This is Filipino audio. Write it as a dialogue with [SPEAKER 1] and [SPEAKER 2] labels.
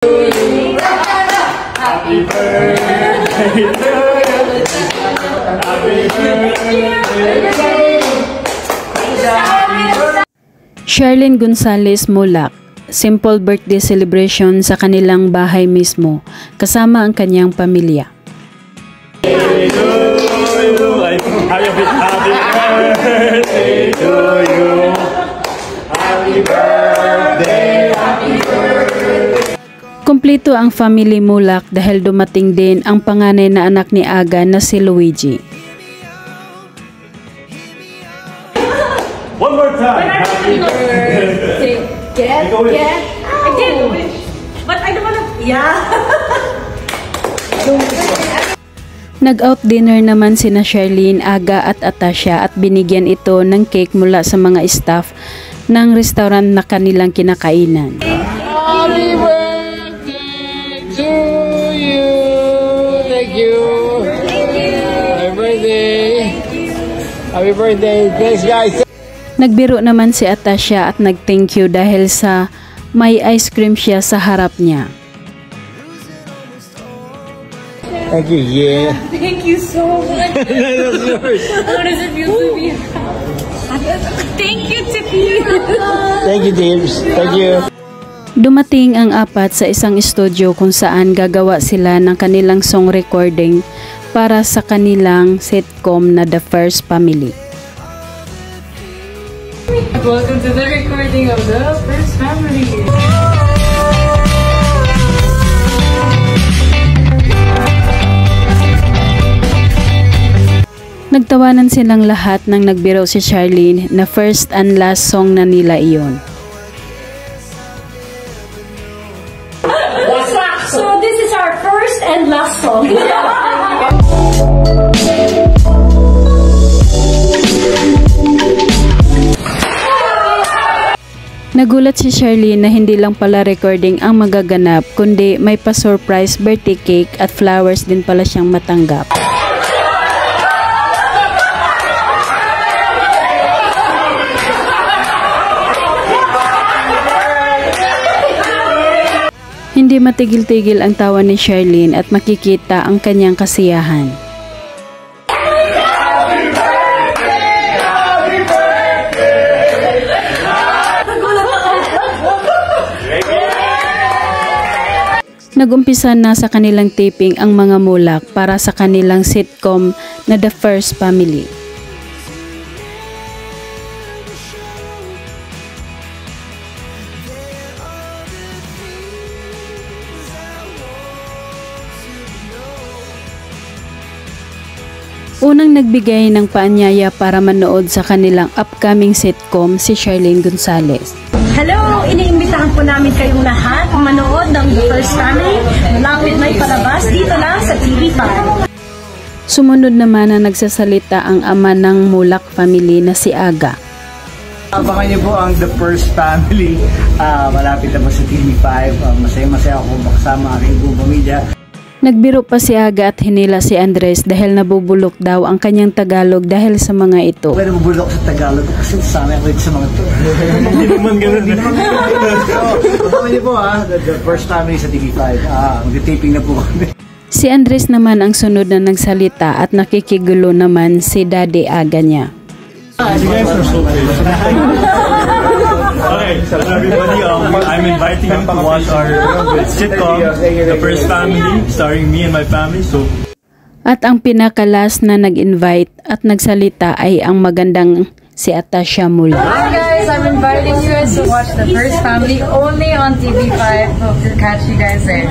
[SPEAKER 1] Happy birthday to you. Happy birthday.
[SPEAKER 2] Sherlyn Gonzalez Mulak. Simple birthday celebration sa kanilang bahay mismo, kasama ang kanyang pamilya.
[SPEAKER 1] Happy birthday to you. Happy birthday, happy birthday.
[SPEAKER 2] Kumpleto ang family Mulak dahil dumating din ang panganay na anak ni Aga na si Luigi.
[SPEAKER 1] One more time. Happy birthday.
[SPEAKER 3] Get. I did. But I don't wanna. Yeah.
[SPEAKER 2] Nag-out dinner naman sina Sherlyn, Aga at Atasha at binigyan ito ng cake mula sa mga staff ng restaurant na kanilang kinakainan.
[SPEAKER 4] Happy birthday to you. Thank you. Happy birthday. Happy birthday. Thanks guys.
[SPEAKER 2] Nagbiro naman si Atasha at nag-thank you dahil sa may ice cream siya sa harap niya.
[SPEAKER 4] Thank you. Yeah.
[SPEAKER 3] Thank you so much.
[SPEAKER 4] That's yours.
[SPEAKER 3] How does it feel to be? Thank you, Tiffy.
[SPEAKER 4] Thank you, James. Thank you.
[SPEAKER 2] Dumating ang apat sa isang studio kung saan gagawa sila ng kanilang song recording para sa kanilang sitcom na The First Family.
[SPEAKER 3] Welcome to the recording of The First Family.
[SPEAKER 2] Nagtawanan silang lahat nang nagbiro si Sherlyn na first and last song na nila iyon.
[SPEAKER 3] So this is our first and last song.
[SPEAKER 2] Nagulat si Sherlyn na hindi lang pala recording ang magaganap kundi may pa-surprise birthday cake at flowers din pala siyang matanggap. Hindi matigil-tigil ang tawa ni Sherlyn at makikita ang kanyang kasiyahan. Nag-umpisa na sa kanilang taping ang mga Mulak para sa kanilang sitcom na The First Family. Unang nagbigay ng paanyaya para manood sa kanilang upcoming sitcom si Sherlyn Gonzalez.
[SPEAKER 3] Hello! Iniimbitahan po namin kayong lahat manood ng The First Family. Malapit na ipalabas dito lang sa TV5.
[SPEAKER 2] Sumunod naman na nagsasalita ang ama ng Mulak family na si Aga.
[SPEAKER 5] Abangan niyo po ang The First Family. Malapit na po sa TV5. Masaya-masaya ako makasama aking buong pamilya.
[SPEAKER 2] Nagbiro pa si Aga at hinila si Andres dahil nabubulok daw ang kanyang Tagalog dahil sa mga ito.
[SPEAKER 5] Pwede mabulok sa Tagalog kasi sana ako sa mga ito. Hindi naman gano'n. Abangan niyo po The First Family sa TV5. Mag-taping na po kami.
[SPEAKER 2] Si Andres naman ang sunod na nagsalita at nakikigulo naman si Daddy Aga niya.
[SPEAKER 1] Okay, so everybody, I'm inviting you to watch our sitcom, The First Family, starring me and my family. So,
[SPEAKER 2] at ang pinakalas na nag-invite at nagsalita ay ang magandang si Atasha Mulak.
[SPEAKER 6] Hi guys, I'm inviting you guys to watch The First Family only on TV5. Hope to catch you guys there.